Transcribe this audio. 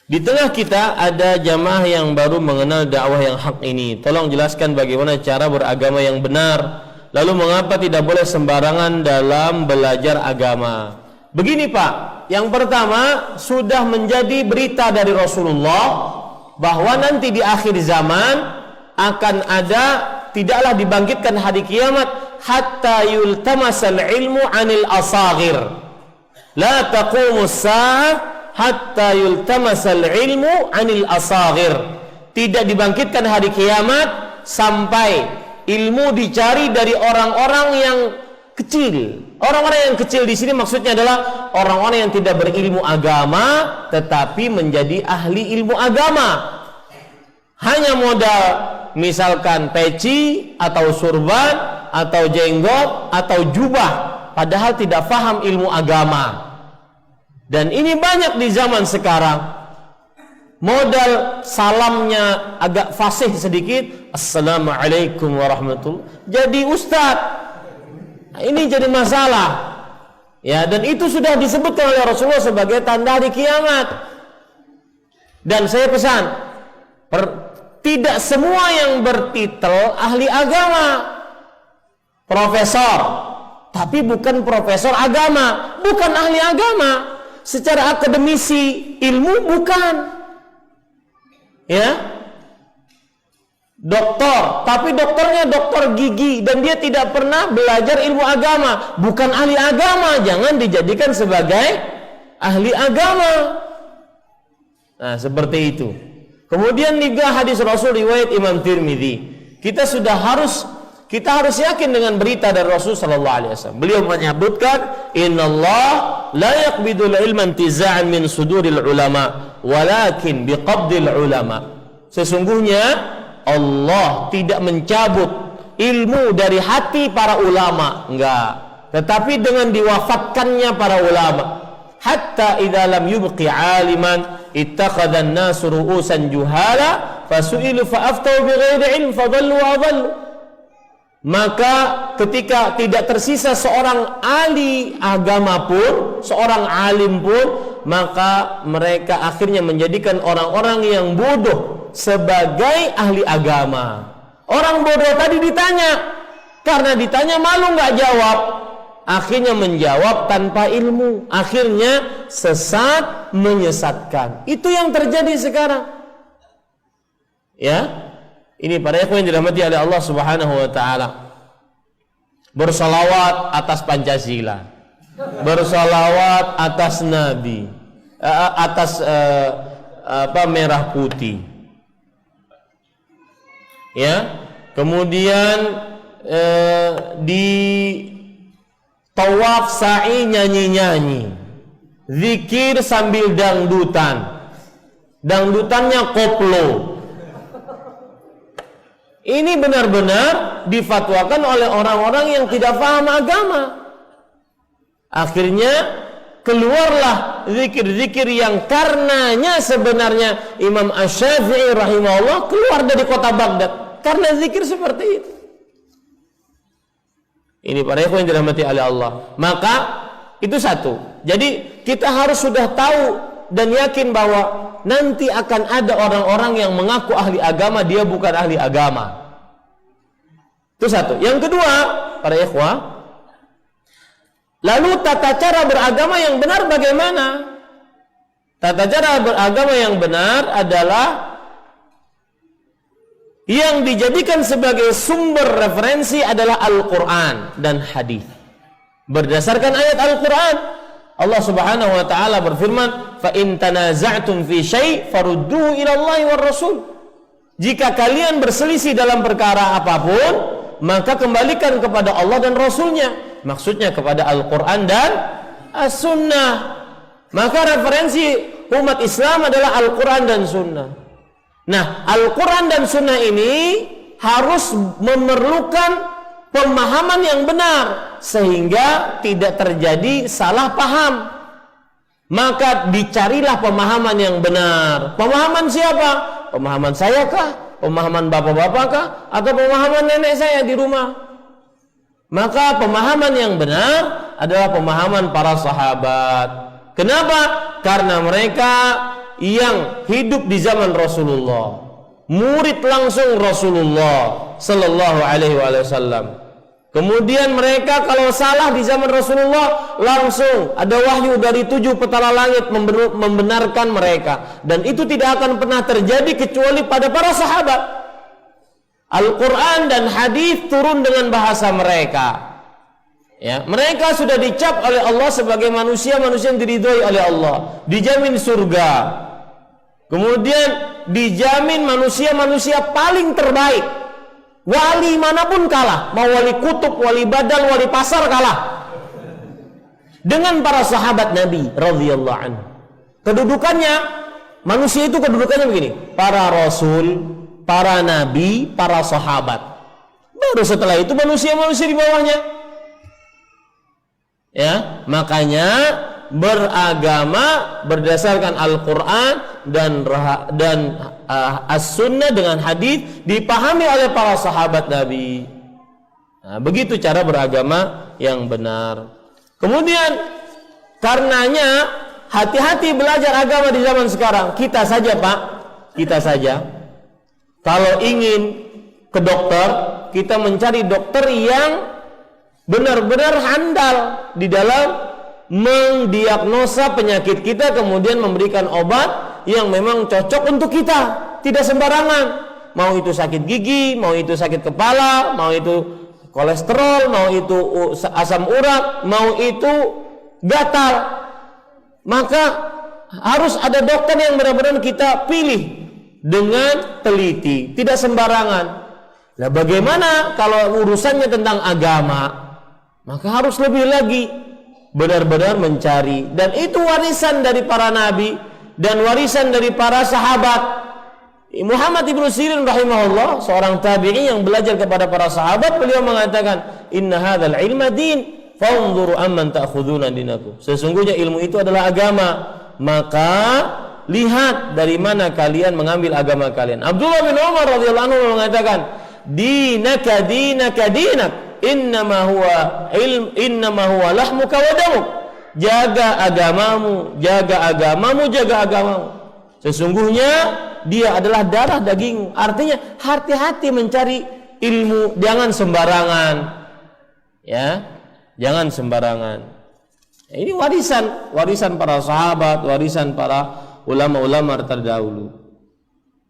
Di tengah kita ada jamaah yang baru mengenal dakwah yang hak ini. Tolong jelaskan bagaimana cara beragama yang benar. Lalu mengapa tidak boleh sembarangan dalam belajar agama? Begini Pak, yang pertama sudah menjadi berita dari Rasulullah bahwa nanti di akhir zaman akan ada, tidaklah dibangkitkan hari kiamat hatta yultamasal ilmu anil asaghir. La taqumus sa'ah hatta yultamasal ilmu anil asaghir. Tidak dibangkitkan hari kiamat sampai ilmu dicari dari orang-orang yang kecil. Orang-orang yang kecil di sini maksudnya adalah orang-orang yang tidak berilmu agama tetapi menjadi ahli ilmu agama. Hanya modal misalkan peci atau surban atau jenggot atau jubah, padahal tidak faham ilmu agama. Dan ini banyak di zaman sekarang. Modal salamnya agak fasih sedikit, assalamualaikum warahmatullahi, jadi ustadz. Ini jadi masalah. Ya, dan itu sudah disebutkan oleh Rasulullah sebagai tanda hari kiamat. Dan saya pesan, tidak semua yang bertitel ahli agama, profesor, tapi bukan profesor agama, bukan ahli agama. Secara akademisi ilmu bukan, ya, doktor, tapi dokternya dokter gigi dan dia tidak pernah belajar ilmu agama, bukan ahli agama, jangan dijadikan sebagai ahli agama. Nah, seperti itu. Kemudian juga hadis Rasul riwayat Imam Tirmidzi. Kita harus yakin dengan berita dari Rasul sallallahu alaihi wasallam. Beliau menyebutkan, "Innallaha la yaqbidul ilma intiza'an min suduril ulama, walakin biqabdil ulama." Sesungguhnya Allah tidak mencabut ilmu dari hati para ulama, enggak, tetapi dengan diwafatkannya para ulama. Hatta idza lam yubqi 'aliman ittakhadha an-nasu ru'usan juhala fasu'ilu fa'aftau bighairi ilm fadallu wa adallu. Maka ketika tidak tersisa seorang ahli agama pun, seorang alim pun, maka mereka akhirnya menjadikan orang-orang yang bodoh sebagai ahli agama. Orang bodoh tadi ditanya, karena ditanya malu nggak jawab, akhirnya menjawab tanpa ilmu, akhirnya sesat menyesatkan. Itu yang terjadi sekarang. Ya. Ini para ikhwan yang dirahmati oleh Allah Subhanahu wa taala. Bersalawat atas Pancasila. Bersalawat atas Nabi. Atas merah putih. Ya. Kemudian di tawaf sa'i nyanyi-nyanyi. Zikir sambil dangdutan. Dangdutannya koplo. Ini benar-benar difatwakan oleh orang-orang yang tidak paham agama. Akhirnya keluarlah zikir-zikir yang karenanya sebenarnya Imam Asy-Syafi'i rahimahullah keluar dari kota Baghdad karena zikir seperti itu. Ini para ikhwan yang dirahmati oleh Allah. Maka itu satu. Jadi kita harus sudah tahu dan yakin bahwa nanti akan ada orang-orang yang mengaku ahli agama, dia bukan ahli agama. Itu satu. Yang kedua, para ikhwah, lalu tata cara beragama yang benar bagaimana? Tata cara beragama yang benar adalah yang dijadikan sebagai sumber referensi adalah Al-Quran dan hadis. Berdasarkan ayat Al-Quran, Allah Subhanahu wa taala berfirman, "Fa in tanaza'tum fi syai' farudduhu ila Allahi war Rasul." Jika kalian berselisih dalam perkara apapun, maka kembalikan kepada Allah dan Rasulnya. Maksudnya kepada Al-Quran dan As-Sunnah. Maka referensi umat Islam adalah Al-Quran dan Sunnah. Nah, Al-Quran dan Sunnah ini harus memerlukan pemahaman yang benar sehingga tidak terjadi salah paham. Maka dicarilah pemahaman yang benar. Pemahaman siapa? Pemahaman saya kah? Pemahaman bapak-bapak kah? Atau pemahaman nenek saya di rumah? Maka pemahaman yang benar adalah pemahaman para sahabat. Kenapa? Karena mereka yang hidup di zaman Rasulullah, murid langsung Rasulullah sallallahu alaihi wasallam. Kemudian mereka kalau salah di zaman Rasulullah, langsung ada wahyu dari 7 petala langit membenarkan mereka, dan itu tidak akan pernah terjadi kecuali pada para sahabat. Al-Quran dan hadis turun dengan bahasa mereka. Ya, mereka sudah dicap oleh Allah sebagai manusia-manusia yang diridhoi oleh Allah, dijamin surga. Kemudian dijamin manusia-manusia paling terbaik. Wali manapun kalah, mau wali kutub, wali badal, wali pasar kalah dengan para sahabat Nabi radhiyallahu anhu. Kedudukannya, manusia itu kedudukannya begini: para rasul, para nabi, para sahabat. Baru setelah itu manusia-manusia di bawahnya. Ya, makanya beragama berdasarkan Al-Quran dan As-Sunnah dengan hadis dipahami oleh para sahabat Nabi. Nah, begitu cara beragama yang benar. Kemudian karenanya hati-hati belajar agama di zaman sekarang. Kita saja Pak, kita saja kalau ingin ke dokter, kita mencari dokter yang benar-benar handal di dalam mendiagnosa penyakit kita, kemudian memberikan obat yang memang cocok untuk kita, tidak sembarangan. Mau itu sakit gigi, mau itu sakit kepala, mau itu kolesterol, mau itu asam urat, mau itu gatal, maka harus ada dokter yang benar-benar kita pilih dengan teliti, tidak sembarangan. Nah, bagaimana kalau urusannya tentang agama? Maka harus lebih lagi benar-benar mencari, dan itu warisan dari para nabi dan warisan dari para sahabat. Muhammad ibnu Sirin rahimahullah, seorang tabi'i yang belajar kepada para sahabat, beliau mengatakan, inna hadzal ilma din, fanzuru amman ta'khuduna dinakum. Sesungguhnya ilmu itu adalah agama, maka lihat dari mana kalian mengambil agama kalian. Abdullah bin Umar radhiyallahu anhu mengatakan, dinaka dinaka dinak, innama huwa lahmuka wa damuk. Jaga agamamu, jaga agamamu, jaga agamamu. Sesungguhnya dia adalah darah dagingmu. Artinya hati-hati mencari ilmu, jangan sembarangan. Ya, jangan sembarangan. Ini warisan para sahabat, warisan para ulama-ulama terdahulu.